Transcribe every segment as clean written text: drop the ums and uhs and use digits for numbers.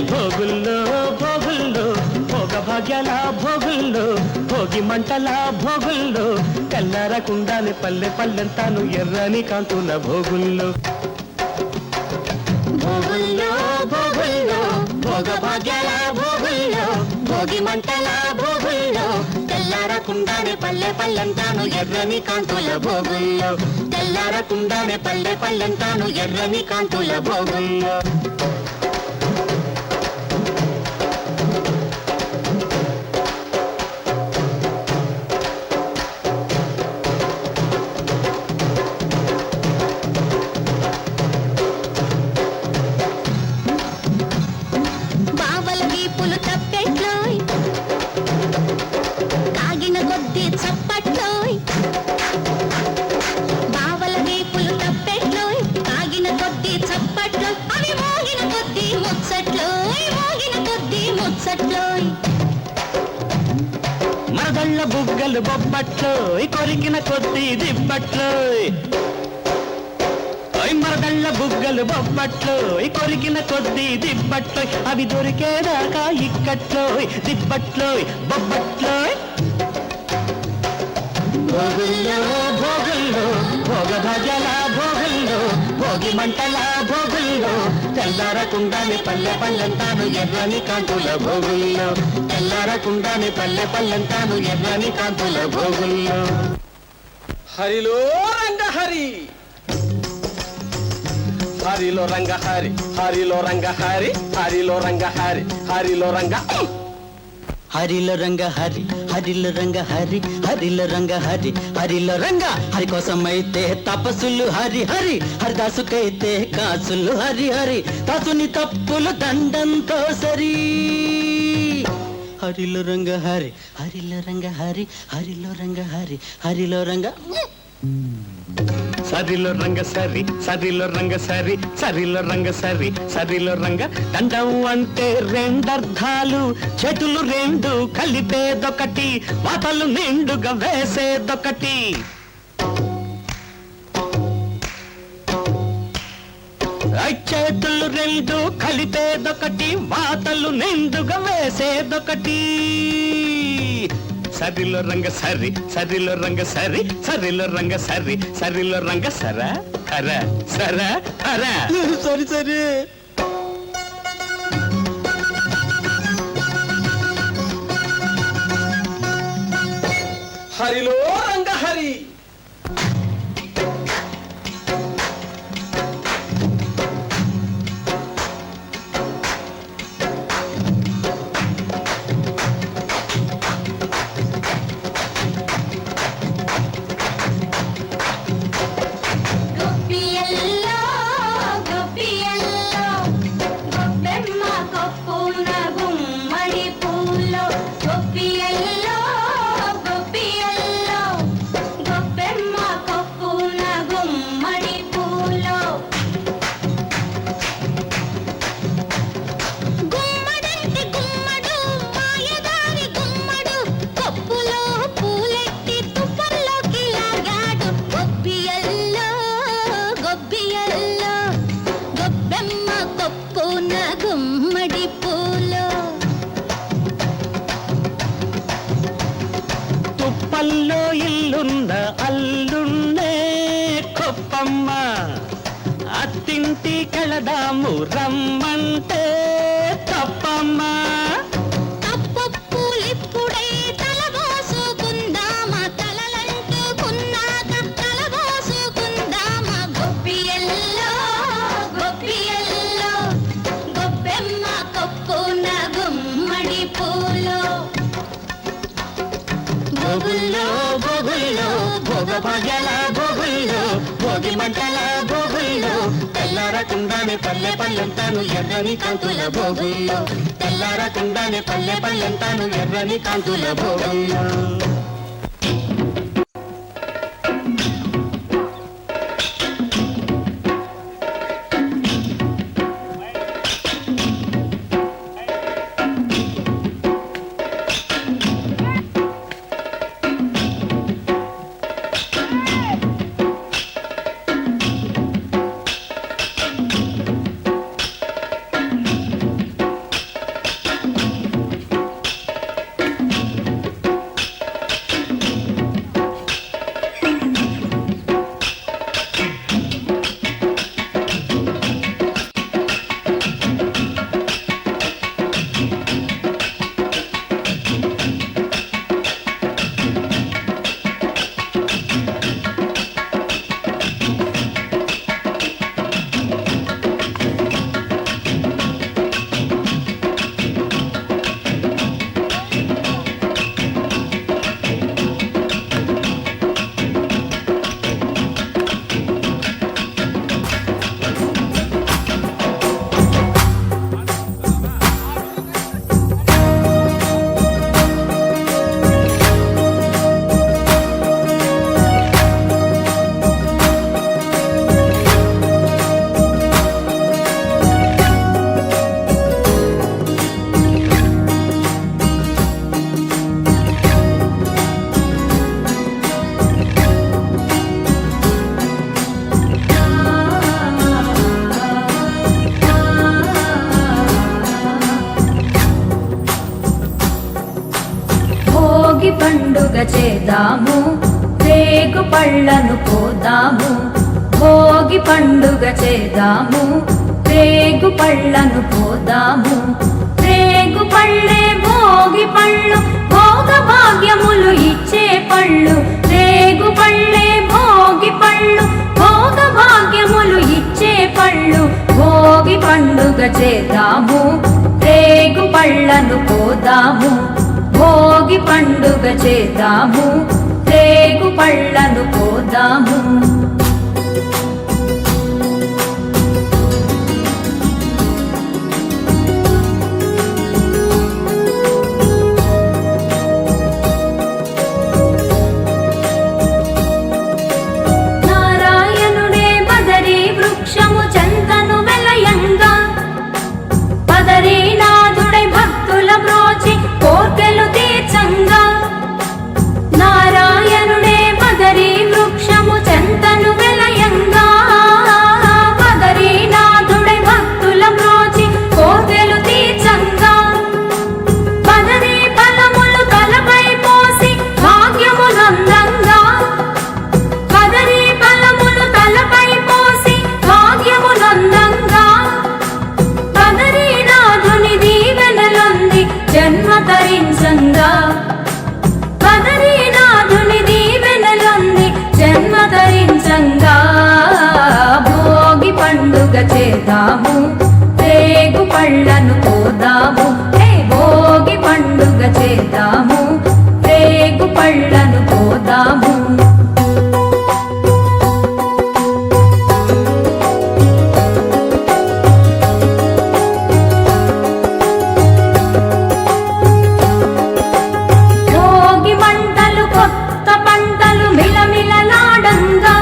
భోగుల్లో భోగుల్లో భోగ భాగ్యాల భోగుల్లో భోగి మంటల భోగుల్లో తెల్లరకుండానే పల్లె పల్లెంతాను ఎర్రని కాంతుల భోగుల్లో భోగుల్లో భోగుల్లో భోగ భాగ్యాల భోగుల్లో భోగి మంటల భోగుల్లో తెల్లారకుండానే పల్లె పల్లెంతాను ఎర్రని కాంతుల భోగుల్లో తెల్లారకుండానే పల్లె పల్లెంతాను ఎర్రని కాంతుల భోగుల్లో మరదళ్ళ బుగ్గలు బొబ్బట్లో కొరికిన కొద్ది దిబ్బట్లో మరదళ్ళ బుగ్గలు బొబ్బట్లో కొరికిన కొద్ది దిబ్బట్లో అవి దొరికేదాకా ఇక్కట్లో దిబ్బట్లో బొబ్బట్లో భోగుల్లో భోగుల్లో భోగ భాగ్యాల భోగుల్లో భోగి మంటల భోగుల్లో తెల్లారకుండానే పల్లె పల్లెంతాను ఎర్రని కాంతుల భోగుల్లో తెల్లారకుండానే పల్లె పల్లెంతాను ఎర్రని కాంతుల భోగుల్లో హరిలో రంగ హరి హరిలో రంగ హరి హరిలో రంగ హరి హరిలో రంగ హరి హరిలో రంగ హరిలో రంగ హరి హరిలో రంగ హరి హరిలో రంగ హరి హరిలో రంగ హరి కోసమైతే తపస్సులు హరి హరి హరిదాసుకైతే కాసులు హరి హరి దాసుని తప్పులు దండంతో సరి హరిలో రంగ హరి హరిలో రంగ హరి హరిలో రంగ హరి హరిలో రంగ సరిలో రంగ సరి సరిలో రంగ సరి సరిలో రంగ సరి సరిలో రంగ దండం అంటే రెండర్థాలు చేతులు రెండు కలిపేదొకటి వాతలు నిండుగా వేసేదొకటి చేతులు రెండు కలిపేదొకటి వాతలు నిండుగా వేసేదొకటి సరిలో రంగ సరి సరిలో రంగ సరి సరిలో రంగ సరి సరిలో రంగ సర కర సర కర సరి సరి హరిలో రంగ హరి తుప్పల్లో ఇల్లున్న అల్లున్నే కొప్పమ్మ అత్తింటి కెళదాము రమ్మంటే తప్పమ్మ భోగుల్లో భోగుల్లో భోగ భాగ్యాల భోగుల్లో భోగి మంటల భోగుల్లో తెల్లారకుండానే పల్లె పల్లెంతాను ఎర్రని కాంతుల భోగుల్లో తెల్లారకుండానే పల్లె పల్లెంతాను ఎర్రని కాంతుల భోగుల్లో పండుగ చేద్దాము రేగు పళ్ళను పోదాము భోగి పండుగ చేద్దాము రేగు పళ్ళను పోదాము రేగు పళ్ళే భోగి పళ్ళు భోగ భాగ్యములు ఇచ్చే పళ్ళు రేగు పళ్ళే భోగి పళ్ళు భోగ భాగ్యములు ఇచ్చే పళ్ళు భోగి పండుగ చేద్దాము రేగు పళ్ళను పోదాము భోగి పండుగ చేద్దాము రేగు పళ్ళను పోదాము నారాయణుడే బదరీ వృక్షము చెంతను వెలయంగా బదరీనాథుడై భక్తుల బ్రోచి కోర్కెలు తీర్చంగా నారాయణుడే బదరీ వృక్షము చెంతను వెలయంగా బదరీనాథుడై భక్తుల బ్రోచి కోర్కెలు తీర్చంగా బదరీ ఫలములు తలపై పోసి భాగ్యమునందంగా బదరీ ఫలములు తలపై పోసి భాగ్యమునందంగా బదరీనాథుని దీవెనలొంది జన్మ తరించంగా బదరీనాథుని దీవెనలొంది జన్మ తరించంగా భోగి పండుగ చేద్దాము రేగు పళ్ళను పోదాము భోగి పండుగ చేద్దాము రేగు పళ్ళను పోదాము భోగి మంటలు కొత్త పంటలు మిలమిలలాడంగా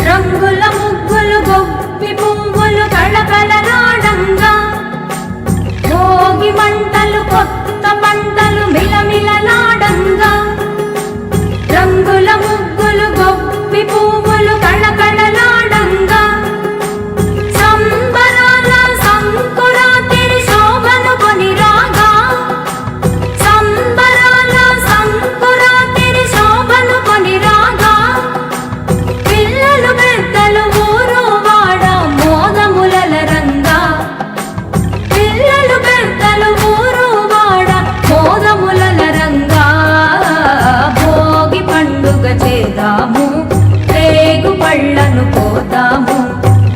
రంగుల ముగ్గులు గొప్పి పువ్వులు కళకళలాడంగా భోగి మంటలు కొత్త పంటలు మిలమిలలాడంగా రంగుల ముగ్గులు గొప్పి పువ్వులు కళకళలాడంగా సంబరాల సంకురాతిరి శోభను కొని రాగా సంబరాల సంకురాతిరి శోభను కొని రాగా పిల్లలు పెద్దలు ఊరు వాడ మోదములల రంగా పిల్లలు పెద్దలు ఊరు వాడ మోదములల రంగా భోగి పండుగ చేద్దాము రేగు పళ్ళను పోదాము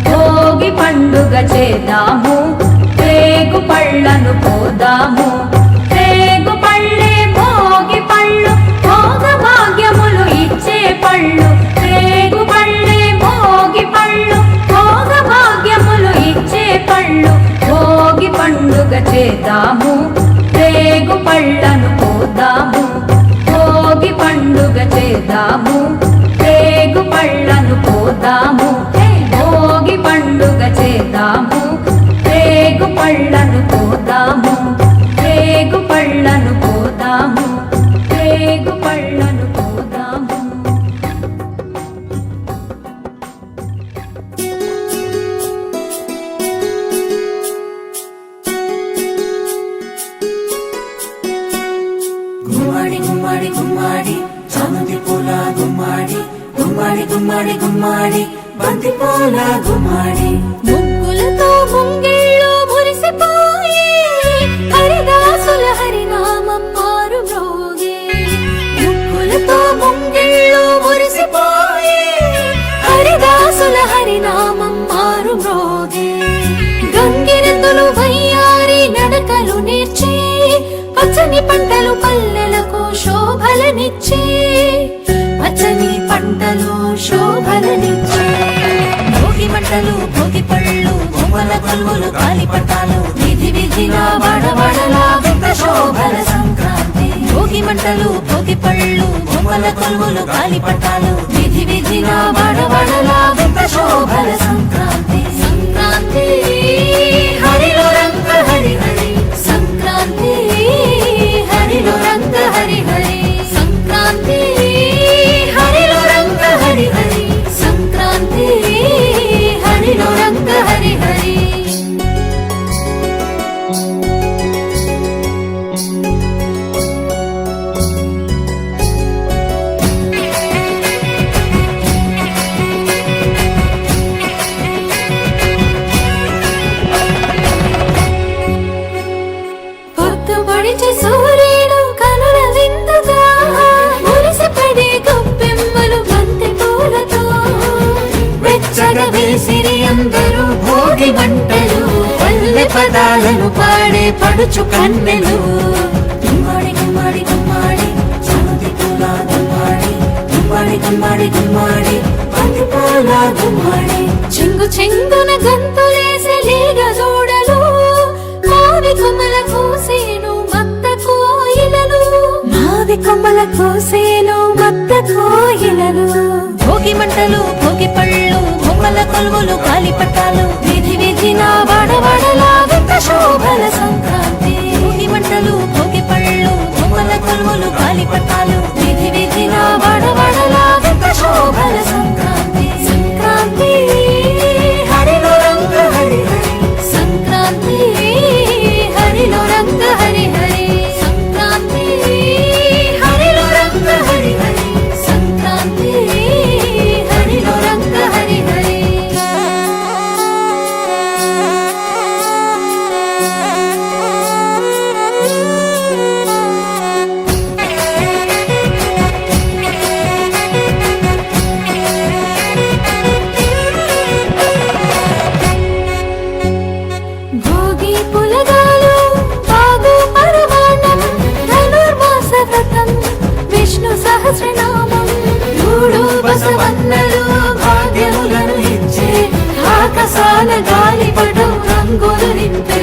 భోగి పండుగ చేద్దాము రేగు పళ్ళను పోదాము రేగు పళ్ళే భోగి పళ్ళు భోగ భాగ్యములు ఇచ్చే పళ్ళు రేగు పళ్ళే భోగి పళ్ళు భోగ భాగ్యములు ఇచ్చే పళ్ళు భోగి పండుగ చేద్దాము రేగు పళ్ళను పోదాము భోగి పండుగ చేద్దాము రేగు పళ్ళను పోదాము భోగి పండుగ చేద్దాము రేగు పళ్ళను పోదాము రేగు పళ్ళను పోదాము రేగు పళ్ళను పోదాము గుమ్మడి గుమ్మడి గుమ్మడి చామంతి పూల గుమ్మడి గుమ్మడి గుమ్మడి గుమ్మడి బంతి పూల గుమ్మడి ముగ్గులతో ముంగిళ్ళు మురిసిపోయి హరిదాసుల హరినామం మారు మ్రోగే ముగ్గులతో ముంగిళ్ళు మురిసిపోయి హరిదాసుల హరినామం మారు మ్రోగే గంగిరెద్దులు వయ్యారి నడకలు నేర్చి పచ్చని పంటలు పల్లెలకు శోభలనిచ్చే పచ్చని పంటలు శోభలనిచ్చే భోగి మంటలు భోగి పళ్ళు బొమ్మల కొలువులు గాలిపటాలు వీధి వీధిన వాడవాడలా వింత శోభల సంక్రాంతి భోగి మంటలు భోగి పళ్ళు బొమ్మల కొలువులు గాలిపటాలు వీధి వీధిన వాడవాడలా వింత శోభల సంక్రాంతి సంక్రాంతి హరిలో రంగ హరి హరి సంక్రాంతి హరిలో రంగ హరి హరి సంక్రాంతి హరిలో రంగ హరి హరి సంక్రాంతి హరిలో రంగ హరి హరి పదాలను పాడే పడుచు కన్నెలు గుమ్మాడి గుమ్మాడి గుమ్మాడి చామంతి పూల గుమ్మాడి గుమ్మాడి గుమ్మాడి గుమ్మాడి బంతి పూల గుమ్మాడి చెంగు చెంగున గంతులేసే లేగ జోడలు మావి కొమ్మల కోసేను మత్త కోయిలలు మావి కొమ్మల కోసేను మత్త కోయిలలు భోగి మంటలు భోగి పళ్ళు బొమ్మల కొలువులు కాలిపట్టాలు వీధి వీధిన వాడవాడలా వింత శోభల సంక్రాంతి భోగి మంటలు భోగి పళ్ళు బొమ్మల కొలువులు కాలిపట్టాలు వీధి వీధిన వాడవాడలా వింత శోభల సంక్రాంతి సంక్రాంతి హరిలో రంగ హరి హరి సంక్రాంతి హరిలో రంగ హరి హరి సంక్రాంతి హరిలో రంగ హరి హరి సంక్రాంతి హరిలో రంగ హరి హరి భోగి పులగాలు బాగు పరమాణం ధనుర్మాస వ్రతం విష్ణు సహస్రనామం మూడు బసవన్నలు భాగ్యములను ఇచ్చే ఆకాశాల గాలిపటం రంగులు నింపే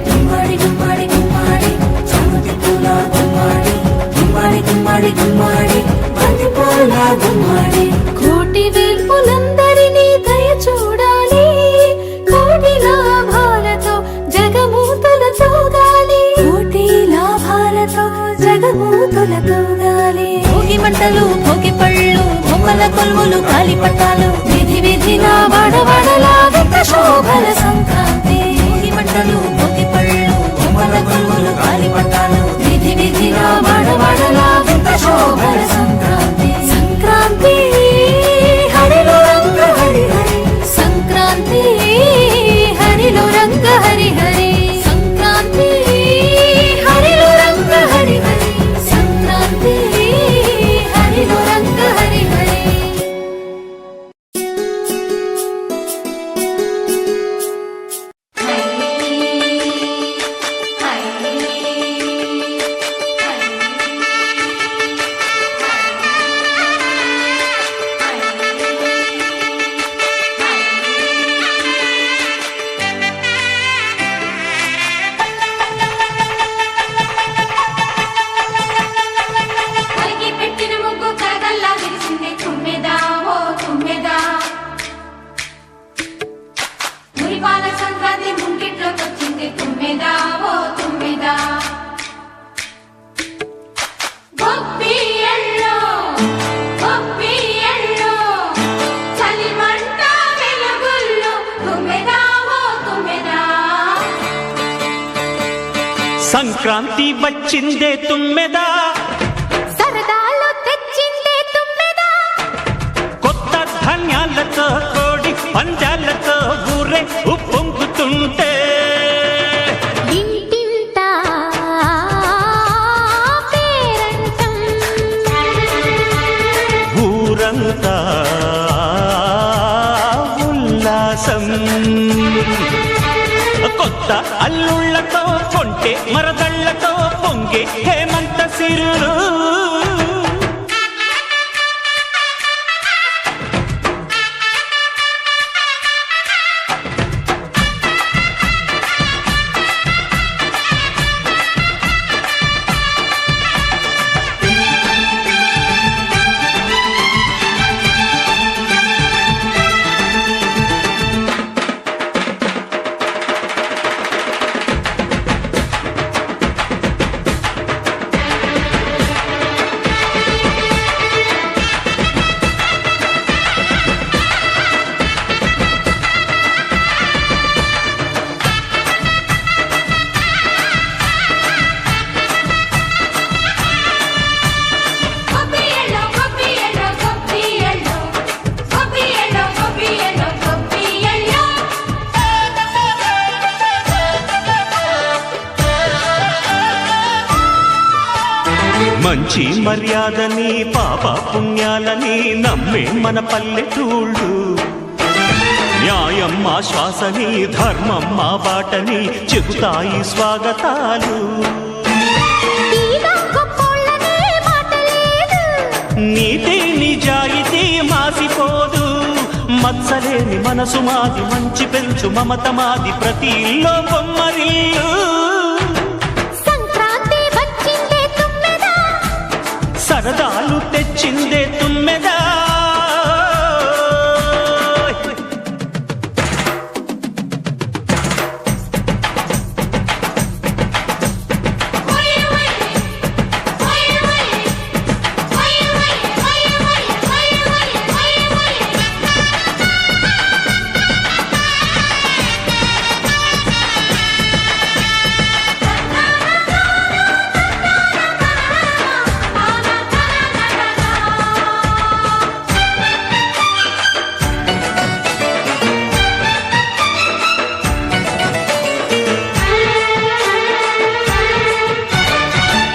గుమ్మాడి గుమ్మాడి గుమ్మాడి చామంతి పూల గుమ్మాడి గుమ్మాడి గుమ్మాడి గుమ్మాడి బంతి పూల గుమ్మాడి కోటి వేల్పులందరినీ దయ చూడాలి కోటి లాభాలతో జగమూతులతో గాలి కోటి లాభాలతో జగమూతులతో గాలి భోగి మంటలు భోగి పళ్ళు బొమ్మల కొలువులు కాలిపట్టాలు వీధి వీధిన వాడవాడలా వింత శోభల సంక్రాంతి భోగి మంటలు భోగి పళ్ళు బొమ్మల కొలువులు కాలిపట్టాలు వీధి వీధిన వాడవాడలా వింత శోభల సంక్రాంతి సంక్రాంతి హరిలో రంగ హరి హరి సంక్రాంతి హరిలో రంగ హరి హరి సంక్రాంతి హరిలో రంగ హరి హరి సంక్రాంతి హరిలో రంగ హరి హరి కలిగి పెట్టిన ముగ్గు కరగల్లా విరిసింది తుమ్మెదా ఓ తుమ్మెదా మురిపాల సంక్రాంతి ముంగిట్లోకి వచ్చింది తుమ్మెదా ఓ తుమ్మెదా గొప్పి ఎల్లో చలిమంట వెలుగుల్లో తుమ్మెదా ఓ తుమ్మెదా సంక్రాంతి వచ్చిందే తుమ్మెదా సరదాలో తెచ్చిందే తుమ్మెదా కొత్త ధాన్యాలతో కోడి పంజాలతో ఊరే ఉప్పొంగుతుంటే ఇంటింటా పేరంటం ఊరంతా ఉల్లాసం కొత్త అల్లుళ్ళతో కొంటే మరదళ్ళతో పొంగే హేమంత సిరులు మంచి మర్యాదని పాప పుణ్యాలని నమ్మే మన పల్లెటూళ్ళు న్యాయం మా శ్వాసని, ధర్మం మా బాటని చెబుతాయి స్వాగతాలు. ఈగా గొప్పోళ్ళనే మాట లేదు. నీతి నిజాయితీ మాసిపోదు. మత్సలేని మనసు మాది, మంచి పెంచు మమత మాది, ప్రతి ఇల్లో బొమ్మరిల్లు. సంక్రాంతి వచ్చిందే తుమ్మెదా, సరదాలు తెచ్చిందే తుమ్మెదా.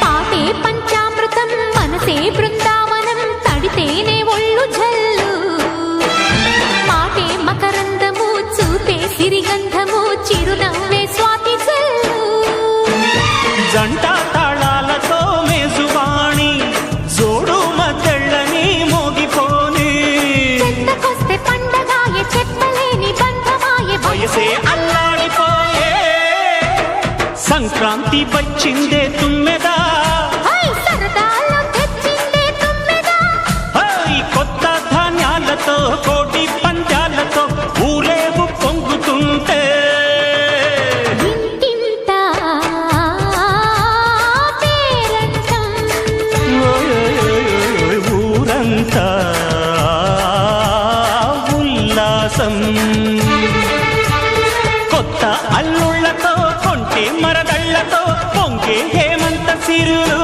పాటే పంచామృతం మనసే బృందావనం, తడితేనే ఒళ్ళు జల్లు. మాటే మకరందము చూపే సిరిగంధము, చిరునవ్వే స్వాతి జల్లు. జంట తాళాలతో మేజువాణి, జోడు మద్దళ్ళని మోగిపోని. చెంతకొస్తే పండగాయే, చెప్పలేని బంధమాయే, వయసే అల్లాడిపోయే. సంక్రాంతి వచ్చిందే తుమ్మెదా, హై సరదాలో తెచ్చిందే తుమ్మెదా. హై కొత్త ధాన్యాలతో, కోటి పందాలతో ఊరేగు పొంగుతుంటే. ఇంటింట పేరంటం, ఓయ్ ఊరంతా ఉల్లాసం. కొత్త అల్లుళ్ళతో, కొంటే మరదళ్ళతో పొంగే హేమంత సిరులు.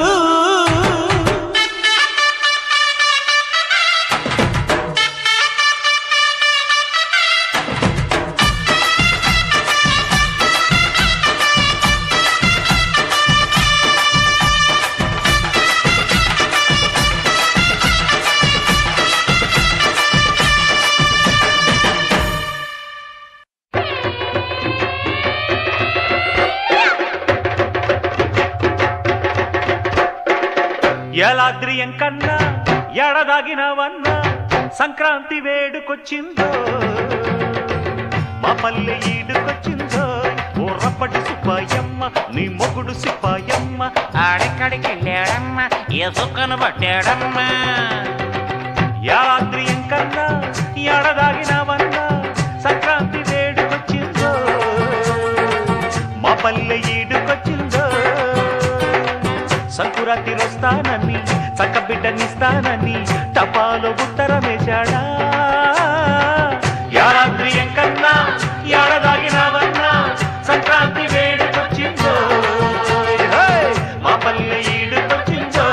ఎలాద్రి ఎంకన్నా ఎడదాగినవన్నా, సంక్రాంతి వేడుకొచ్చిందో, మా పల్లె ఈడుకొచ్చిందో. ఓ రప్పటి సుబ్బాయమ్మ, నీ మొగుడు సిప్పాయమ్మ, ఆడెక్కడికి వెళ్ళాడమ్మా, ఏసుకొని పట్టాడమ్మా. ఎలాద్రి ఎంకన్నా ఎడదాగినవన్నా, సంక్రాంతి వేడుకొచ్చిందో, మా పల్లె ఈడుకొచ్చిందో. సంకురాతి వస్తానని, చక్క బిడ్డనిస్తానని టపాలో ఉత్తరమేశాడా. యారాద్రి ఎంకన్నా ఏడదాగినవన్నా, సంక్రాంతి వేడుకొచ్చిందో, హే, మా పల్లె ఈడుకొచ్చిందో.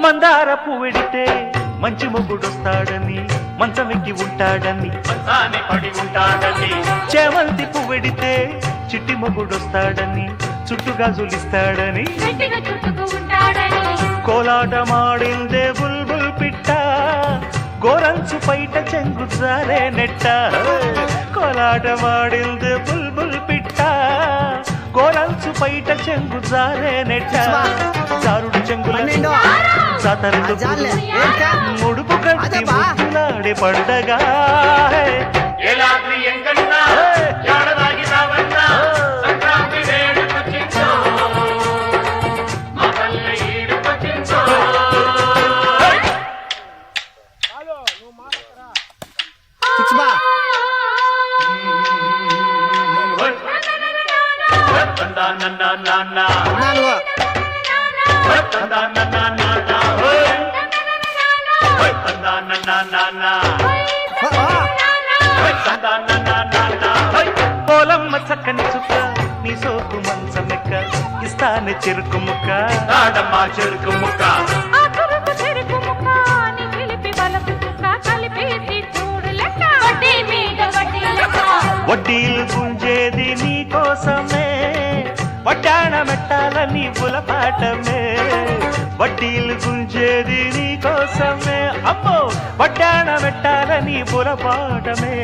మందార పువ్వెడితే మంచి మొగుడొస్తాడని, మంచమెక్కి ఉంటాడని, మంచానే పడి ఉంటాడని. చేమంతి పువ్వెడితే చిట్టి మొగుడొస్తాడని, చుట్టుగాజులిస్తాడని. గట్టిగా చుట్టుకు ఉంటాడని, కోలాటమాడిందే బుల్బుల్ పిట్ట, గోరంచు పైట చెంగు జారే నెట్ట. కోలాటమాడిందే బుల్బుల్ పిట్ట, గోరంచు పైట చెంగు జారే నెట్ట. చారుడు చెంగుల సాతరుడు ముడుపు కట్టి ముద్దులాడే పండగా. ఎలాద్రి ఎంకన్నా ఏడదాగినవన్నా, సంక్రాంతి వేడుకొచ్చిందో, మా పల్లె ఈడుకొచ్చిందో. పోలమ్మ చక్కని చుక్క నీ సోకు మంచమెక్క ఇస్తానే చెరుకు ముక్క నాడమ్మా చెరుకు ముక్క ఆ తురుకు చెరుకు ముక్క నీ చిలిపి బలపు చుక్క కలిపేసి చూడు లెక్క వడ్డీ మీద వడ్డీ లెక్క వడ్డీలు గుంజేది నీ కోసమే వడ్డాణ మెట్టాలని బులపాటమే వడ్డీలు గుంజేది నీ కోసమే అమ్మో వడ్డాణ మెట్టాలని బులపాటమే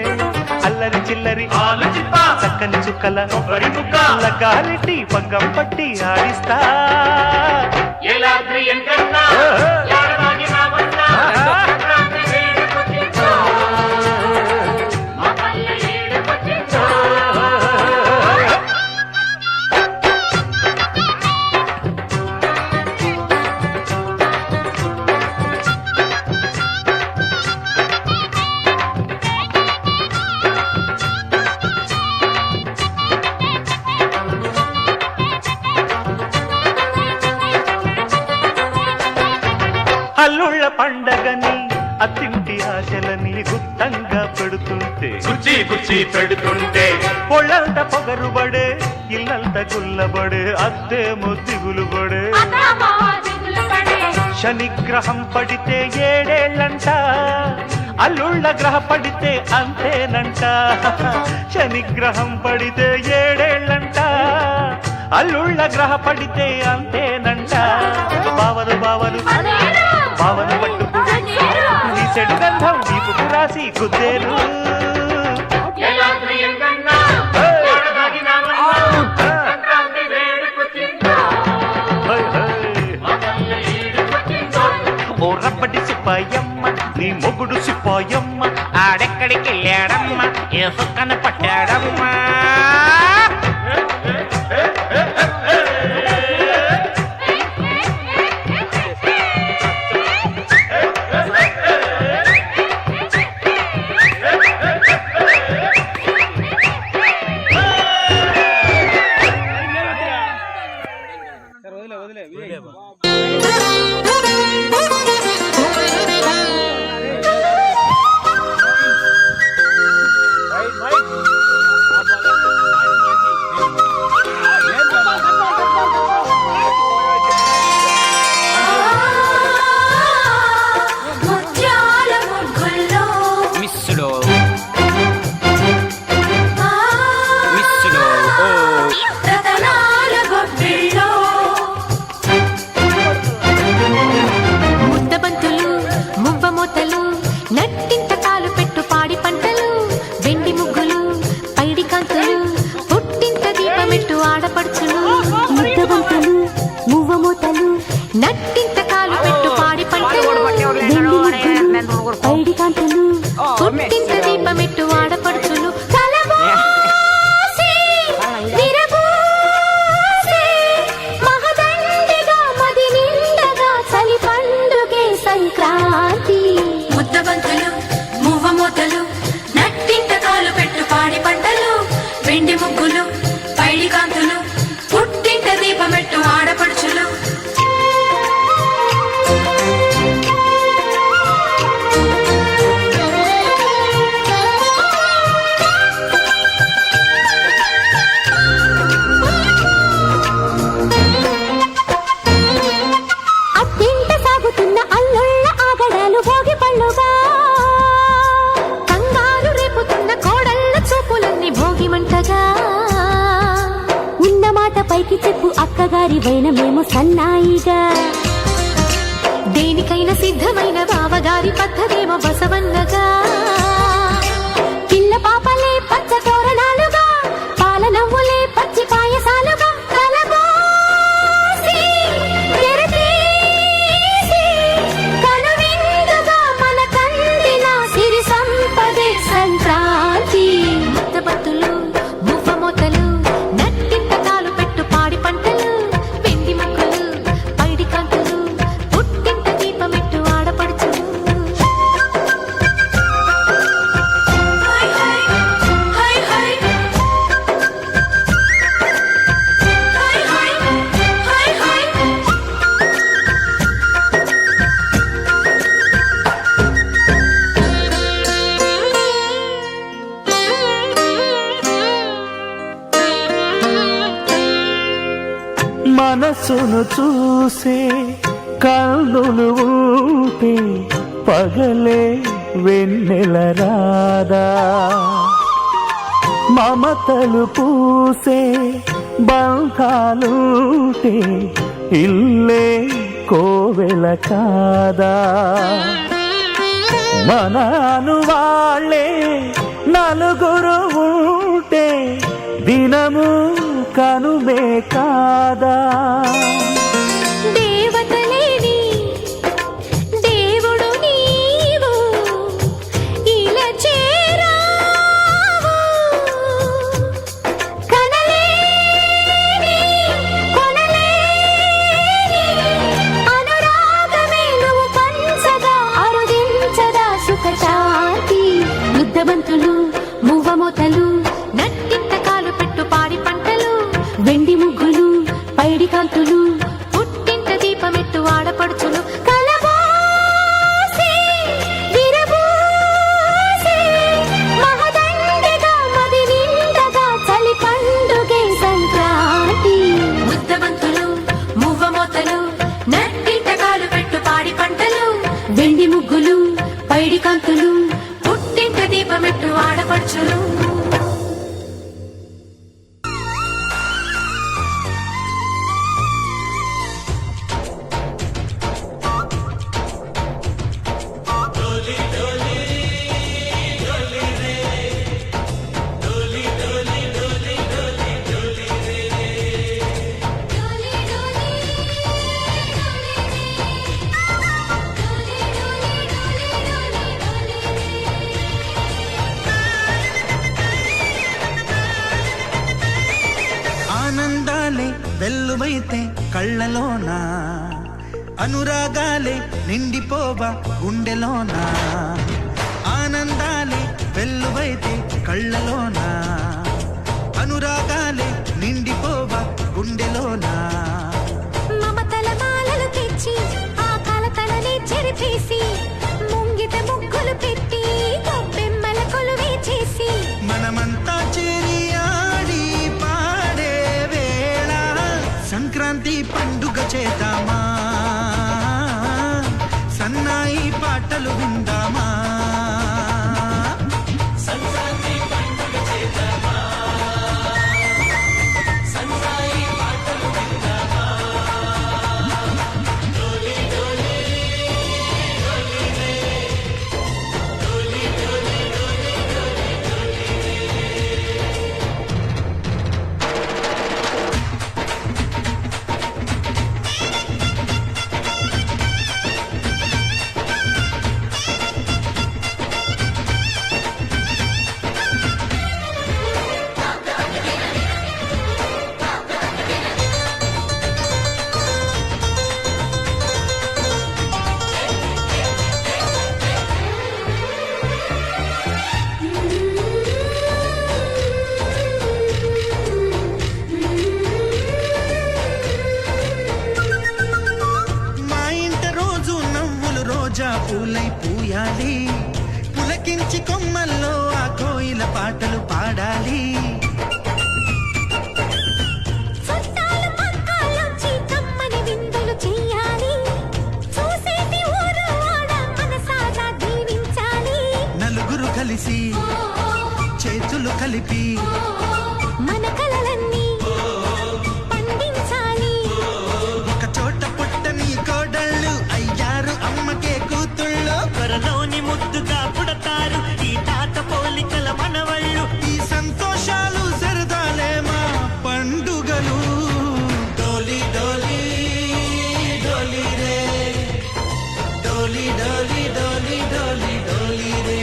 అల్లరి చిల్లరి ఆలోచిత చక్కని చుక్కల కొబ్బరి ముక్క గాలిటి పగ్గం పట్టి ఆడిస్తా ఏలాద్రి ఎంకన్నా యాడవాగి రావన్నా సంక్రాంతి వేడుకొచ్చిందో మా పల్లె ఏడుకొచ్చిందో అల్లుళ్ళ పండగని అత్తింటి ఆశలని గుత్తంగా పెడుతుంటే కుర్చీ కుర్చీ పెడుతుంటే పొళ్ళంత పొగరుబడే ఇల్లంత గుల్లబడే అద్దేమో దిగులుబడే అతమా దిగులు పడే శనిగ్రహం పడితే ఏడేళ్ళంట అల్లుళ్ళ గ్రహ పడితే అంతేనంట శనిగ్రహం పడితే ఏడేళ్ళంట అల్లుళ్ళ గ్రహ పడితే అంతేనంట బావలు బావలు బావలు పట్టుకు నీ చెడు గంధం నీపుకు రాసి గుద్దేరు ఏలాద్రి ఎంకన్నా యాడవాగి రావన్నా సంక్రాంతి వేడుకొచ్చిందో మా పల్లె ఏడుకొచ్చిందో ఓ రబ్బటి సిపాయమ్మ నీ మొగుడు సిపాయమ్మ ఆడెక్కడికి వెళ్ళాడమ్మా ఏ సుక్కన పట్టాడమ్మా ముత్యాల ముగ్గుల్లో మిస్సులో రతనాల గొబ్బిల్లో ముద్దబంతులు మువ్వమూతలు నట్టింట కాలు పెట్టు పాడి పంటలు వెండి ముగ్గులు పైడి కాంతులు పుట్టింట దీపమెట్టు ఆడపడుచులు ముద్దబంతులు మువ్వమూతలు నట్టింట కాలు పెట్టు పాడి పంటలు వెండి ముగ్గులు పైడి కాంతులు పుట్టింట దీపమెట్టు ఆడపడుచులు కలబోసి విరబోసి మహదండిగా మది నిండగా చలి పండుగే సంక్రాంతి ముద్దబంతులు మువ్వమూతలు నట్టింట కాలు పెట్టు పాడి పంటలు వెండి ముగ్గులు పైడి కాంతులు పుట్టింట దీపమెట్టు ఆడపడుచులు అత్తింట సాగుతున్న అల్లుళ్ళ ఆగడాలు భోగి పళ్ళుగా కంగారు రేపుతున్న కోడళ్ళ చూపులన్నీ భోగి మంటగా ఉన్న మాట పైకి చెప్పు అక్కగారి వైనమేమో సన్నాయిగా దేనికైనా సిద్ధమైన బావగారి పద్ధతేమో బసవన్నగా పిల్ల పాపలే పచ్చ తోరణాలుగా పాల నవ్వులే పచ్చి పాయసాలుగా కలబోసి తెరతీసి కనువిందుగా మన కందిన సిరి సంపదే సంక్రాంతి ముద్దబత్తులు మువ్వమూతలు నట్టింట కాలు పెట్టు పాడి పంటలు వెండి ముగ్గులు పైడి కాంతులు పుట్టింట దీపమెట్టు ఆడపడుచులు మనసును చూసే కన్నులు ఉంటే పగలే వెన్నెల రాదా మమతలు పూసే బంధాలుంటే ఇల్లే కోవెల కాదా మనను వాళ్ళే నలుగురు ఉంటే దినము కనుమే కాదా దేవతలేని దేవుడు నీవు ఇలా చేరావు కనలేని కొనలేని అనురాగమే నువ్వు పంచగా అరుదించదా సుఖశాంతి ముద్దబంతులు మువ్వమోతలు నట్టింట కాలు పెట్టు పాడి పంటలు వెండి ముగ్గులు పైడి కాంతులు పుట్టింట దీపమెట్టు ఆడపడుచులు కలబోసి విరబోసి మహదండిగా మది నిండగా చలి పండుగే సంక్రాంతి ముద్దబంతులు మువ్వమోతలు నట్టింట కాలు పెట్టు పాడి పంటలు వెండి ముగ్గులు పైడి కాంతులు పుట్టింట దీపమెట్టు ఆడపడుచులు ఆనందాలే వెల్లువైతే కళ్ళలోన అనురాగాలే నిండిపోవా గుండెలోన ఆనందాలే వెల్లువైతే కళ్ళలోన అనురాగాలే నిండిపోవా గుండెలోన మమతల మాలలు తెచ్చి ఆ కలతలని చెరిపేసి ముంగిట ముగ్గులు పెట్టి గొబ్బెమ్మల కొలువే చేసి మనమంతా చేరి ఆడి పాడే వేళ సంక్రాంతి పండుగ చేద్దామా సన్నాయి పాటలు విందామా సంక్రాంతి పండుగ చేద్దామా సన్నాయి పాటలు విందామా డోలి డోలి డోలి రే డోలి డోలి డోలి డోలి డోలి మా ఇంట రోజు నవ్వులు రోజా పూలై పూయాలి పులకించి కొమ్మల్లో ఆ కోయిల పాటలు పాడాలి చుట్టాలు పక్కాలొచ్చి కమ్మని విందులు చెయ్యాలి చూసేటి ఊరు వాడ మనసారా దీవించాలి నలుగురు కలిసి చేతులు కలిపి మన కలలన్నీ పండించాలి ఒక చోట పుట్టని కోడళ్ళు అయ్యారు అమ్మకే కూతుళ్ళు త్వరలోని ముద్దుగా పుడతారు ఈ తాత పోలికల మనవళ్ళు ఈ సంతోషాలు సరదాలే మా పండుగలు డోలి డోలి డోలి రే డోలి డోలి డోలి డోలి డోలి రే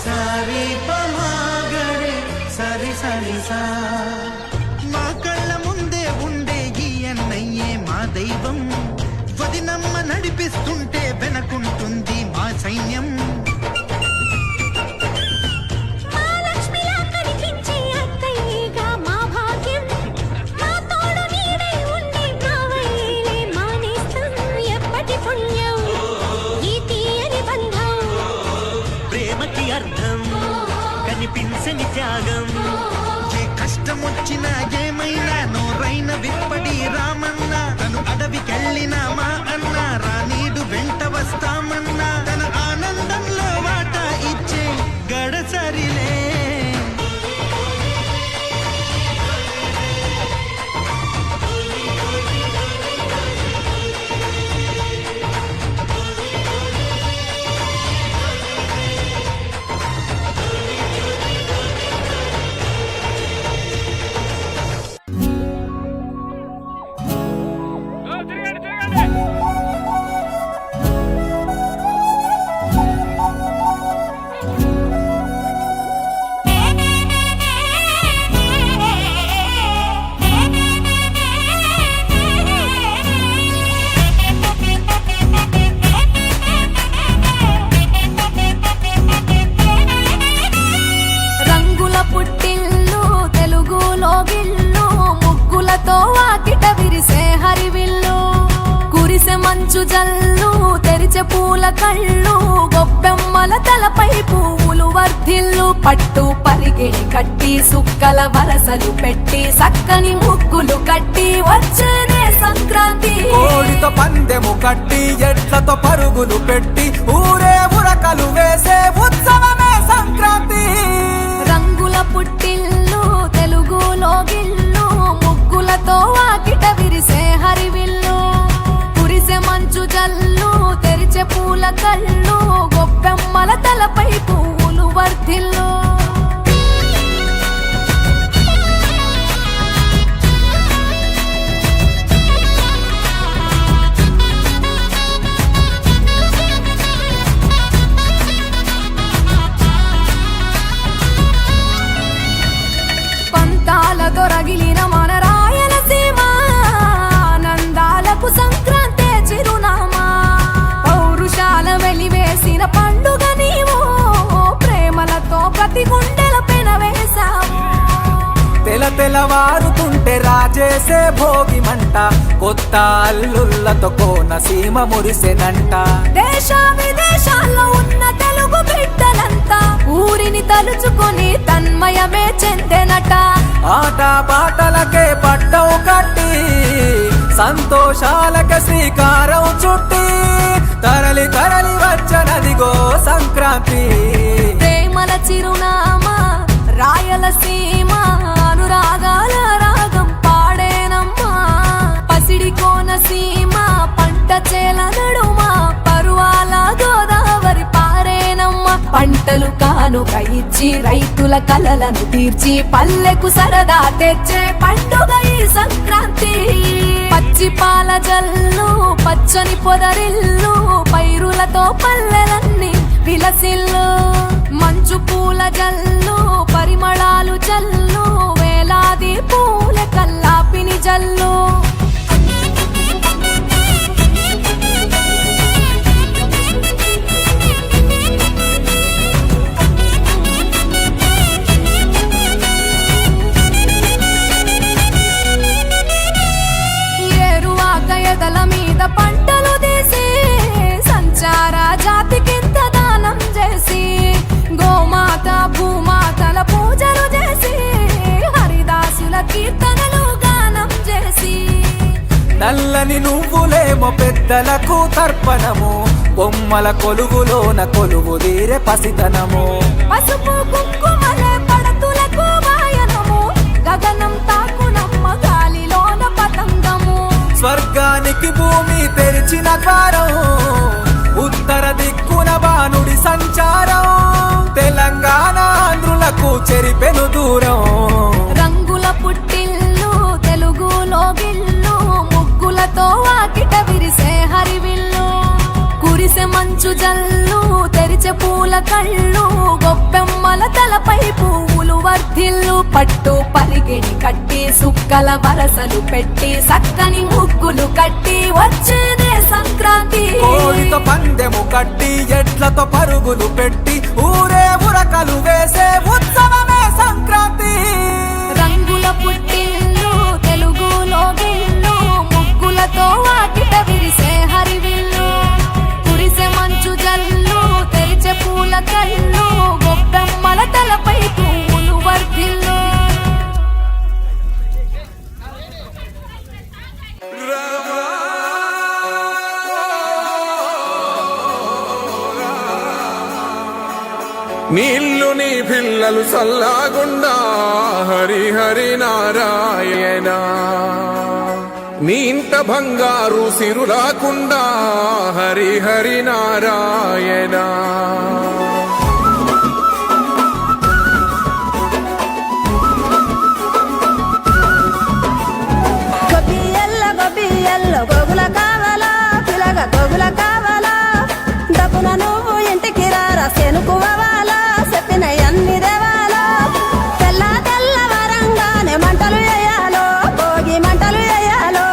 సారీ పమాగరే సరి సరి సా మా కళ్ళ ముందే ఉండే ఈ అన్నయ్యే మా దైవం వదిన నమ్మ నడిపిస్తుంటే వెనకుంటుంది మా సైన్యం. మహాలక్ష్మిలా కనిపించే అత్తయ్యగా మా భాగ్యం. మా తోడు నీడై ఉండి మా వైలే మానేస్తాం. ఎప్పటి పుణ్యం ఈ తీయని బంధం. ప్రేమకి అర్థం కనిపించని త్యాగం. ఏ కష్టం వచ్చినా ఏమైనా నోరైన విప్పడి రామన్న. తను అడవికెళ్ళిన మా అన్న రానీడు వెంట వస్తామన్నా. తన ఆనందంలో వాటా ఇచ్చే గడసరిలే. రంగుల పుట్టిల్లు తెలుగులో గిల్లు. ముగ్గులతో వాకిట విరిసే హరివిల్లు. కురిసె మంచు జల్లు తెరిచే పూల కళ్ళు. గొప్పెమ్మల తలపై పువ్వులు వర్ధిల్లు. పట్టు పరిగిణి కట్టి సుక్కల వరసలు పెట్టి సక్కని ముగ్గులు కట్టి వచ్చేనే సంక్రాంతి. కోడితో పందెము కట్టి ఎడ్లతో పరుగులు పెట్టి ఊరే ఉరకలు వేసే ఉత్సవమే సంక్రాంతి. రంగుల పుట్టిల్లు తెలుగులో గిల్లు. ముగ్గులతో వాకిట విరిసే హరివిల్లు. కురిసె మంచు జల్లు తెరిచే పూల కళ్ళు. గొప్పెమ్మల తలపై పువ్వులు వర్ధిల్లు. పంతాలతో రగిలిన మన రాయలసీమ. ఆనందాలకు సంక్రాంతే చిరునామా. పౌరుషాల వెలివేసిన పండుగ నీవు. ప్రేమలతో ప్రతి గుండెల పెనవేశావు. తెలవారుతుంటే రాజేసే భోగి మంట. కొత్త అల్లుళ్ళతో కోనసీమ మురిసెనంట. దేశ విదేశాల్లో ఉన్న తెలుగు బిడ్డలంతా ఊరిని తలుచుకొని తన్మయమే చెందెనట. ఆట పాటలకే పట్టం కట్టి సంతోషాలకే శ్రీకారం చుట్టి తరలి తరలి వచ్చనదిగో సంక్రాంతి. ప్రేమల చిరునామా రాయలసీమ. అనురాగాల రాగం పాడేనమ్మా. పసిడి కోనసీమ పంట చేల నడుమ. పరువాల గోదావరి పారేనమ్మ. పంటలు కానుక ఇచ్చి రైతుల కలలను తీర్చి పల్లెకు సరదా తెచ్చే పండుగ ఈ సంక్రాంతి. పచ్చి పాల జల్లు పచ్చని పొదరిల్లు. పైరులతో పల్లెలన్నీ విలసిల్లు. మంచు పూల జల్లు పరిమళాలు జల్లు. వేలాది పూల కల్లాపిని జల్లు. ఏరువాక ఎదల మీద పంటలు తీసి సంచార జాతికింత దానం చేసి గోమాత భూమాతల పూజలు చేసి హరిదాసుల కీర్తనలు గానం చేసి. నల్లని నువ్వులేమో పెద్దలకు తర్పణము. బొమ్మల కొలువులోన కొలువు తీరే పసితనము. పసుపు కుంకుమలే పడతులకు వాయనము. గగనం తాకునమ్మ గాలిలోన పతంగము. స్వర్గానికి భూమి తెరిచిన ద్వారం. ఉత్తర దిక్కున బాణుడి సంచారం. తెలంగాణ ఆంధ్రులకు చెరిపెను దూరం. రంగుల పుట్టిల్లు తెలుగులో గిల్లు. ముగ్గులతో వాకిట విరిసే హరివిల్లు. కురిసె మంచు జల్లు తెరిచే పూల కళ్ళు. గొప్పెమ్మల తలపై పువ్వులు వర్ధిల్లు. పట్టు పరి వాకిడి కట్టి సుక్కల వరసలు పెట్టి సక్కని ముగ్గులు కట్టి వచ్చేదే సంక్రాంతి. కోడితో పందెము కట్టి ఎడ్లతో పరుగులు పెట్టి ఊరే ఉరకలు వేసే ఉత్సవమే సంక్రాంతి. రంగుల పుట్టిల్లు తెలుగులో గిల్లు ముగ్గులతో వాకిట విరిసే హరివిల్లు కురిసే మంచు జల్లు తెరిచే పూల కళ్ళు గొప్పెమ్మల తలపై పువ్వులు వర్ధిల్లు. నీళ్ళు నీ పిల్లలు సల్లాగుండా హరి హరి నారాయణ. నీ ఇంట బంగారు సిరులాకుండా హరి హరి నారాయణ. గొబ్బియల్ల గోగుల కావాలా పిలగ గోగుల కావాలా డబ్బున నువ్వు ఇంటికి రారా సెనుకువాలా చెప్పిన అన్ని దేవాలా. తెల్ల తెల్లవారంగానే మంటలు వేయాలో భోగి మంటలు వేయాలో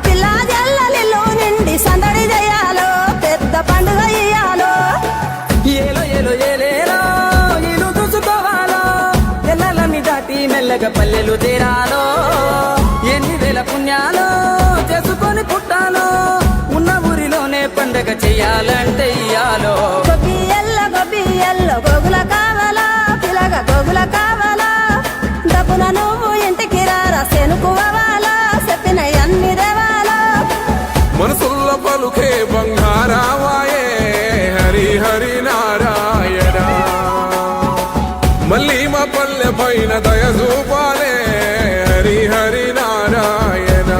పిల్ల జల్లలిల్లు నిండి సందడి చేయాలో పెద్ద పండుగ ఇయ్యాలో. ఏలో ఏలో ఏలేలో ఇల్లు చూసుకోవాలో ఎల్లలని దాటి మెల్లగా పల్లెలు తీరాలో ఎన్ని వేల పుణ్యాలో చేసుకొని పుట్టాలో ఉన్న ఊరిలోనే పండగ చెయ్యాలంటే ఇయ్యాలో. గొబ్బియల్ల గోగుల కావాలా పిలగ గోగుల కావాలా డబ్బున నువ్వు ఇంటికి రారా సెనుకువాలా చెప్పిన అన్ని దేవాలా. మనసుల్లో పలుకే బంగారావాయే హరి హరి నారాయణ. మళ్ళీ మా పల్లె పైన దయ చూపాలే హరి హరి నారాయణ.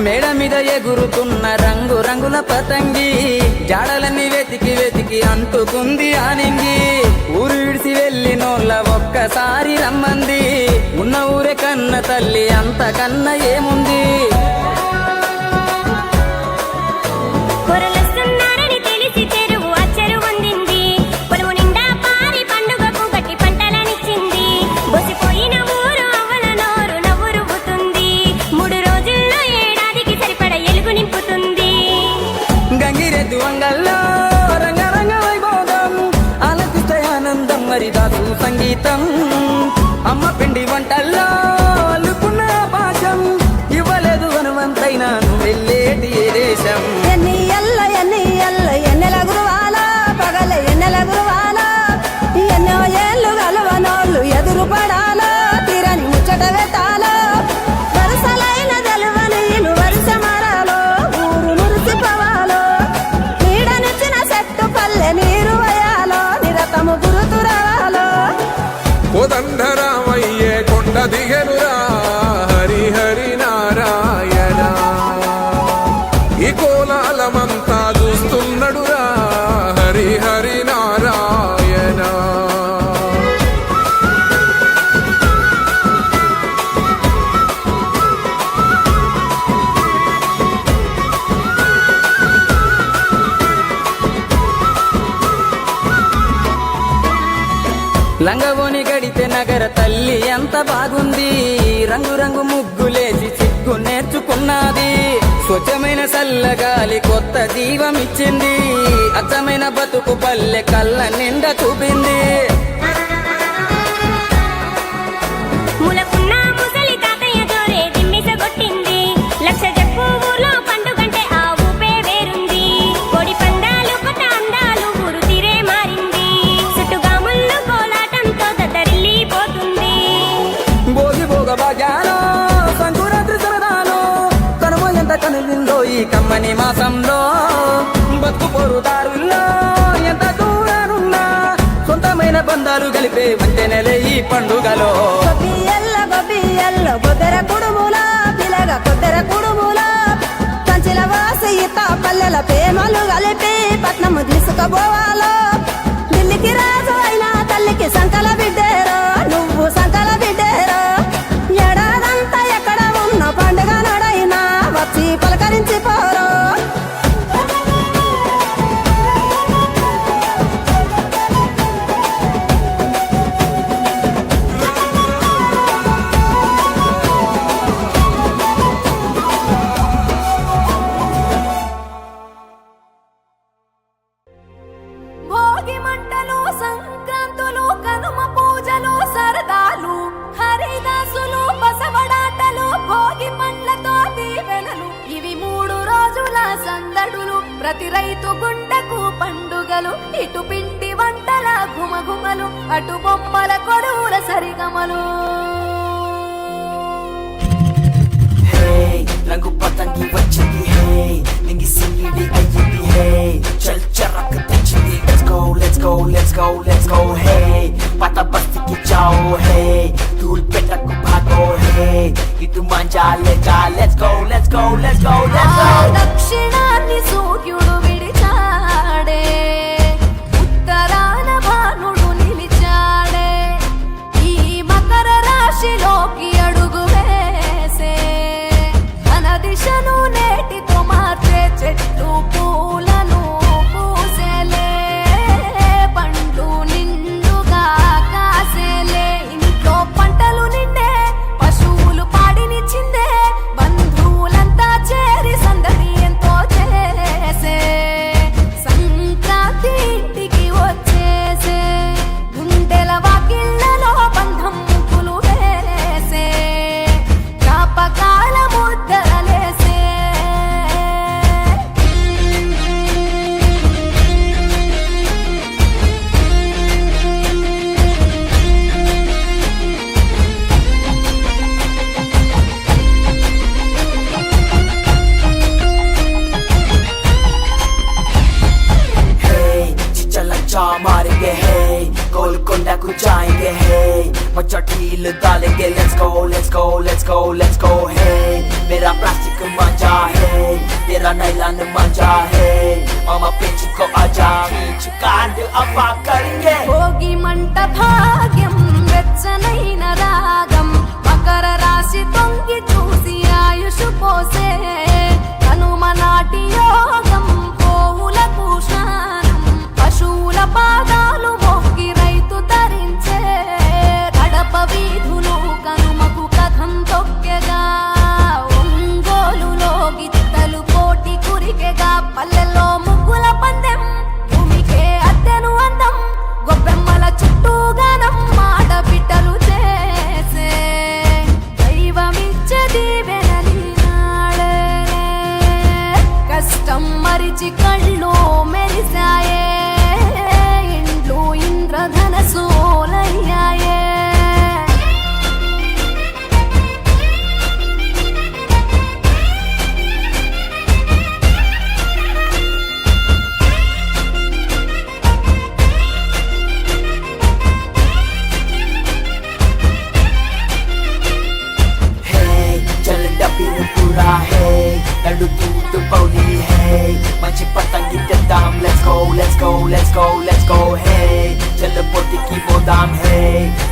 మేడ మీద ఎగురుతున్న రంగు రంగుల పతంగి జాడలన్నీ వెతికి వెతికి అంటుకుంది ఆనింగి. ఊరు విడిసి వెళ్ళినోళ్ళ ఒక్కసారి రమ్మంది ఉన్న ఊరే కన్న తల్లి అంతకన్నా ఏముంది. కొరలొస్తున్నారని తెలిసి చెరువు అచ్చరు వందింది పొలము నిండా పారి పండుగకు గట్టి పంటలనిచ్చింది. బొసిపోయిన ఊరు అవ్వల నోరు నవ్వు రువ్వుతుంది 3 రోజుల్లో ఏడాదికి సరిపడ ఎలుగు నింపుతుంది. గంగిరెద్దు అంగల్లో రంగరంగ వైభోగం ఆలపిస్తే ఆనందం మరిదాసు సంగీతం. అమ్మ పిండి వంటల్లో అల్లుకున్న పాశం ఇవ్వలేదు హనుమంతైనా నువ్వు వెళ్ళేటి ఏ దేశం. ఎన్నెల గురువాలా పగల ఎన్నెల గురువాలా ఎన్నో ఏళ్ళు గలవనోళ్ళు ఎదురు పడాలా తీరని ముచ్చట వెతాలా. వరుసలైన జలువనీలు వరుస మరాలో ఊరు మురిసిపోవాలో నీడనిచ్చిన చెట్టు పల్లె నీరు వయాలో నిరతము గురుతురావాలో. కోదండరామయ్యే కొండ దిగెనురా హరి హరి నారాయణ. ఈ కోలాలమంతా చూస్తున్నడురా హరి హరి నారాయణ. లంగవోని గడితే నగర తల్లి ఎంత బాగుంది రంగు రంగు ముగ్గులేసి సిగ్గు నేర్చుకున్నది. స్వచ్ఛమైన చల్లగాలి కొత్త జీవమిచ్చింది అచ్చమైన బతుకు పల్లె కళ్ళ నిండా చూపింది. ములకున్న ముసలి తాతయ్య జోరే దిమ్మిసగొట్టింది. లక్ష చెప్పు ఊర్లో పండుగంటే ఆ ఊపే వేరుంది. కోడి పందాలు కొత్త అందాలు ఊరు తీరే మారింది. చుట్టుగాముళ్ళు కోలాటంతో దద్దరిల్లిపోతుంది. భోగి భోగ భాగ్యాలో సంకురాత్రి సరదాలో కనుమ ఎంత కనువిందో ఈ కమ్మని మాసంలో. బతుకు పొరుదారుల్లో ఎంత దూరానున్నా సొంతమైన బంధాలు కలిపే వంతెనలే ఈ పండుగలో. గొబ్బియల్ల గొద్దెర కుడుముల పిలగ కొద్దెర కుడుముల కంచిల వాసి ఈత పల్లెల ప్రేమలు కలిపి పట్నము తీసుకుపోవాలో. ఢిల్లీకి రాజు అయినా తల్లికి సంకల బిడ్డేరో నువ్వు సంకల బిడ్డేరో. ప్రతి రైతు గుండెకు పండుగలు ఇటు పిండి వంటల ఘుమఘుమలు అటు బొమ్మల కొలువుల సరిగమలు రంగు పతంగి వచ్చింది హే నింగి సింగిడి అయ్యింది హే చల్ చరక్ తెచ్చింది let's go let's go let's go let's go హే పాత బస్తీకి జాओ హే ధూల్ పెట్టకు భాగో హే ఇటు మంజా లేజా let's go let's go let's go let's go దక్షిణాన్ని సూర్యుడు విడిచాడే ఉత్తరాన భానుడు నిలిచాడే ఈ మకర రాశిలోకి అడుగు వేసే తన దిశను నేటితో మార్చే చెట్టు పూలను పూసేలే పండ్లు నిండుగా కాసేలే ఇంట్లో పంటలు నిండే పశువులు పాడినిచ్చిందే బంధువులంతా చేరి సందడి ఎంతో చేసే సంక్రాంతి ఇంటికి వచ్చేసే గుండెల వాకిళ్ళలో బంధం ముగ్గులు వేసే జ్ఞాపకాల ముద్దలేసే चिचा मारेंगे है गोलकोंडा को जाएंगे है मचटील डालेंगे let's go let's go let's go let's go है मेरा प्लास्टिक मजा है तेरा नायलॉन मजा है मामा पेंच को आजा खींच कांड अब करेंगे భోగి మంట భాగ్యం వెచ్చనైన రాగం మకర రాశి తొంగి చూసి ఆయుష్ పోసే కనుమ నాటి యోగం పోవులకు స్నానం పశువుల పాదాలు మొక్కి రైతు ధరించే కడప వీధులు కనుమకు కథం తొక్కెగా ఒంగోలులో గిత్తలు కోటి కురికెగా పల్లెల్లో ముగ్గుల పందెం భూమికే అద్దెను అందం గొప్పెమ్మల చుట్టూ గానం ఆడబిడ్డలు చేసే దైవమిచ్చే దీవెనలి నాడే కష్టం మరిచి కళ్ళు మెరిసాయే ఇండ్లు ఇంద్రధనసోలయ్యాయే चल डबी पूरा है लड्डू दूध पौली है मच्छी पतंगी के दाम let's go let's go let's go let's go है चल पोती की वो दाम है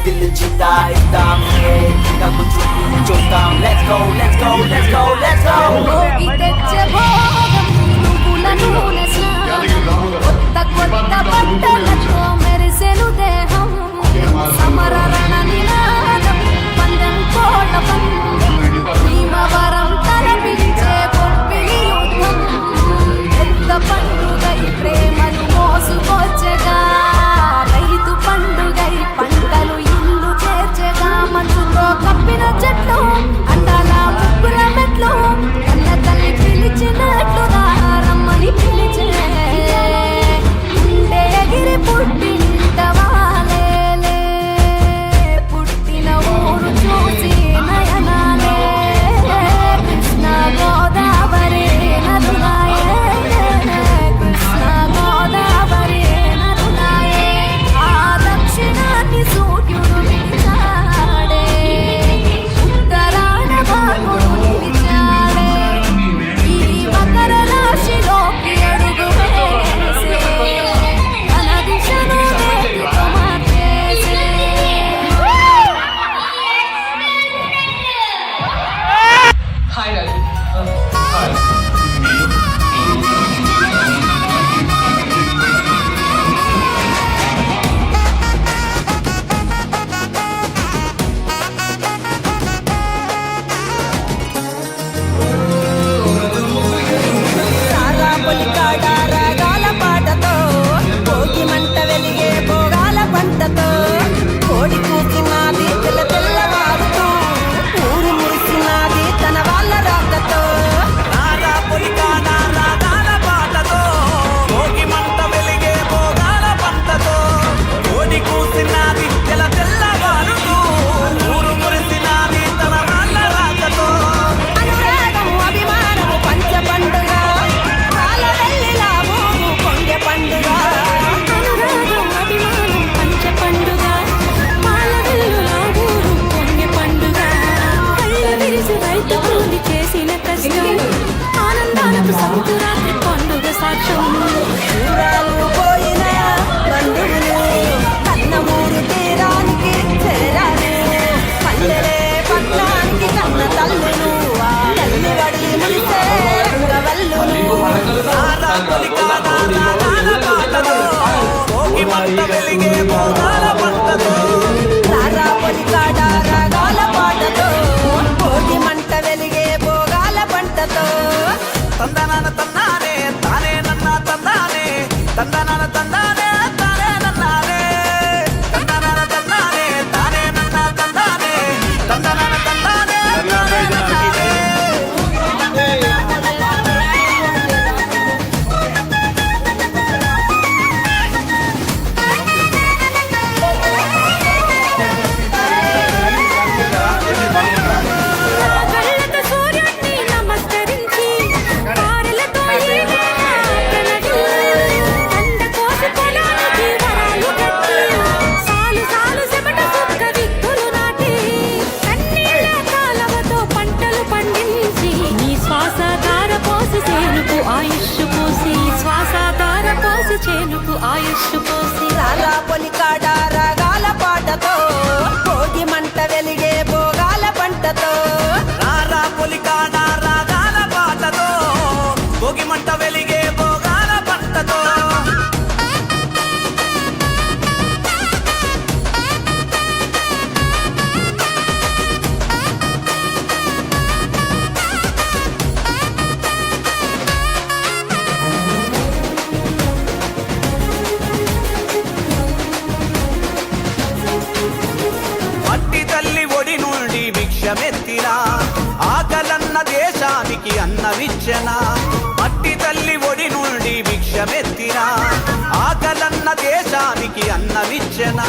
दिल जीता एकदम है कब चुपी जो दाम let's go let's go let's go let's go Bhogi తెచ్చే భోగం నువ్వుల నూనె స్నానం కొత్త కొత్త బట్టలతో మెరిసెను దేహం సమర రణ నినాదం పందెం కోట పందెం భీమవరం తలపించే పొప్పిలి యుద్ధం పెద్ద పండుగై ప్రేమను మోసుకొచ్చగా రైతు పండుగై పంటలు ఇల్లు చేర్చగా మంచుతో కప్పిన చెట్లు అందాల ముగ్గుల మెట్లు కన్న తల్లి పిలిచినట్లు రమ్మని పిలిచే గుండె ఎగిరి పుట్టింటవాలేలే భిక్షమెత్తినా ఆకలన్న దేశానికి అన్నమిచ్చనా మట్టి తల్లి ఒడి నుండి భిక్షమెత్తినా ఆకలన్న దేశానికి అన్నమిచ్చనా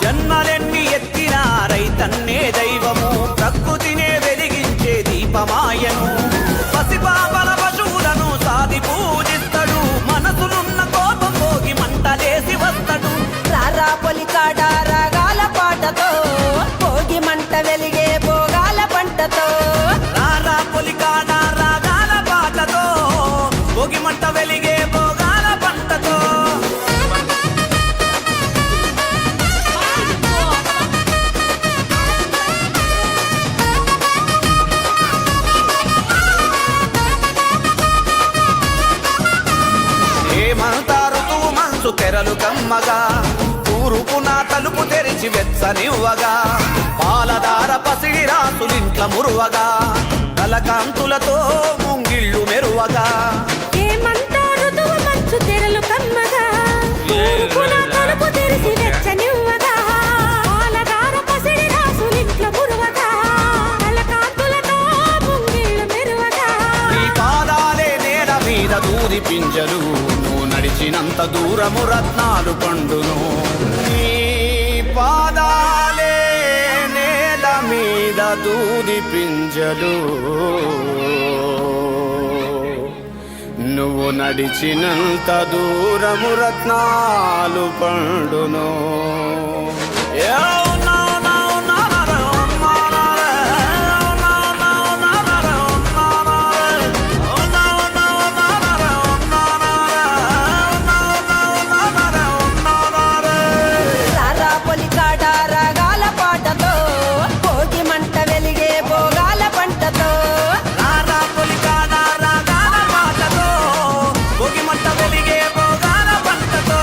జన్మలెన్ని ఎత్తినా రైతన్నే దైవము ప్రకృతినే వెలిగించే దీపమాయను పసిపాపల పశువులను సాది పూజిస్తాడు మనసులున్న కోపం పోగి మంటలేసి వస్తాడు రారా పొలికాడ రాగాల పాటతో భోగి మంట వెలిగే భోగాల పంటతో రారా పొలికాడ రాగాల పాటతో భోగి మంట వెలిగే భోగాల పంటతో ఏమంతా ఋతువు మనసు తెరలు కమ్మగా తూరుపున తలుపు తెరిచి వెచ్చనివ్వగా పాలదార పసిడి రాసులింట్ల మురువగా కలకాంతులతో ముంగిళ్ళు మెరువగా ఏమంతా ఋతువు మంచు తెరలు కమ్మగా తూర్పున తలుపు తెరిచి వెచ్చనివ్వగా పాలదార పసిడి రాసులింట్ల మురువగా కలకాంతులతో ముంగిళ్ళు మెరువగా నీ పాదాలే నేల మీద దూది పింజలు నువ్వు నడిచినంత దూరము రత్నాలు పండును నీ పాదాలే నేల మీద దూది పింజలు నువ్వు నడిచినంత దూరము రత్నాలు పండును రారా పొలికాడ రాగాల పాటతో భోగి మంట వెలిగే భోగాల పంటతో రారా పొలికాడ రాగాల పాటతో భోగి మంట వెలిగే భోగాల పంటతో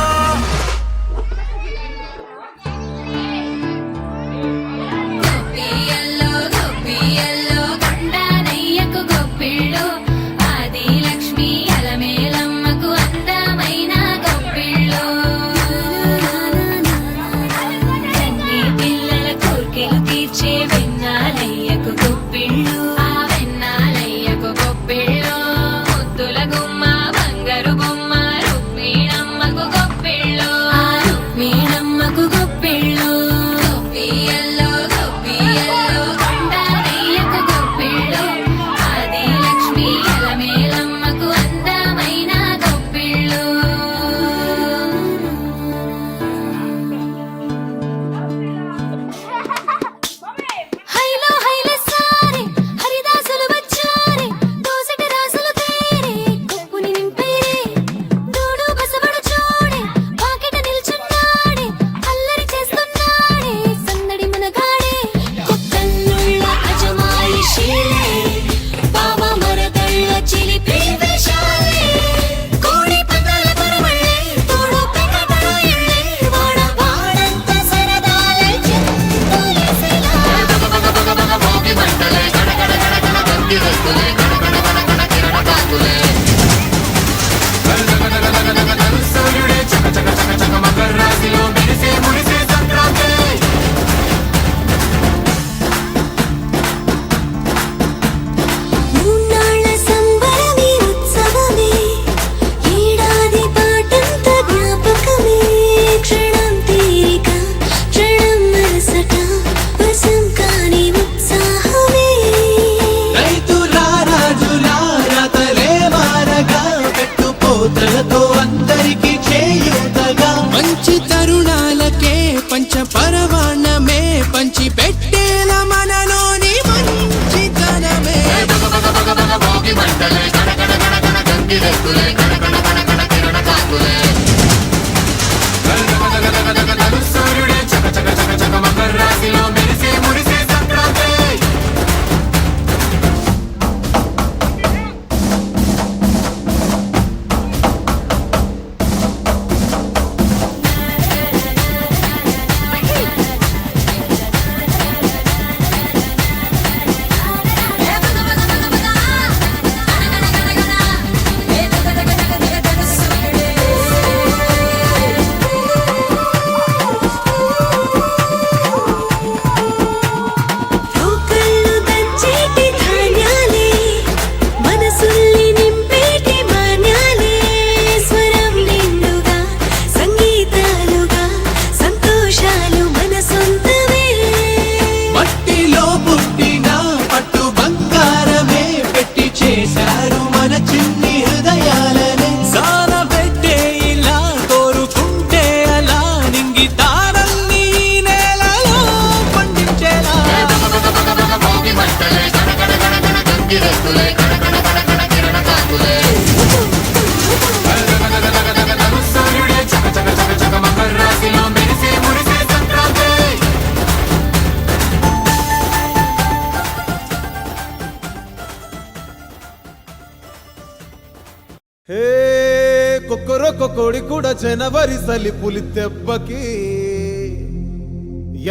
కోడి కూడా జనవరి సలి పులి దెబ్బకి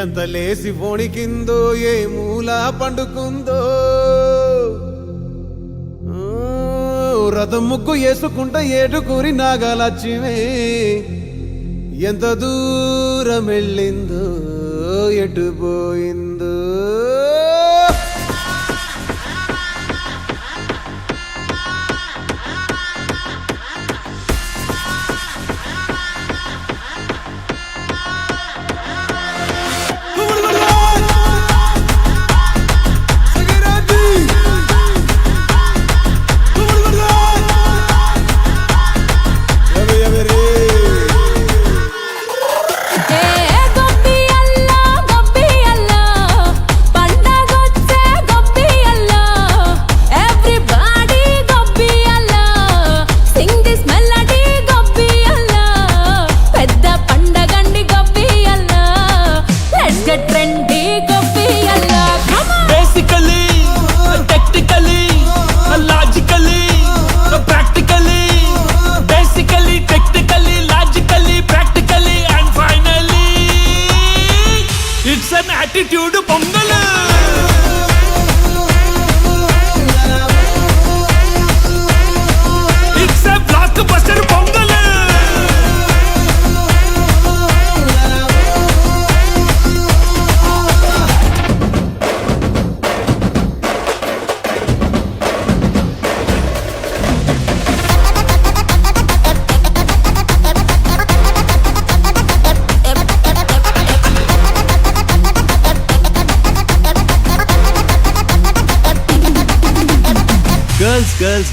ఎంత లేసి వణికిందో ఏ మూల పండుకుందో రథం ముగ్గు వేసుకుంట ఏడుగురి నాగలక్ష్మి ఎంత దూరం వెళ్ళిందో ఎటు పోయిందో attitude pongal it's a block buster pongal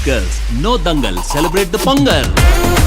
Girls, no dangal, celebrate the Pongal.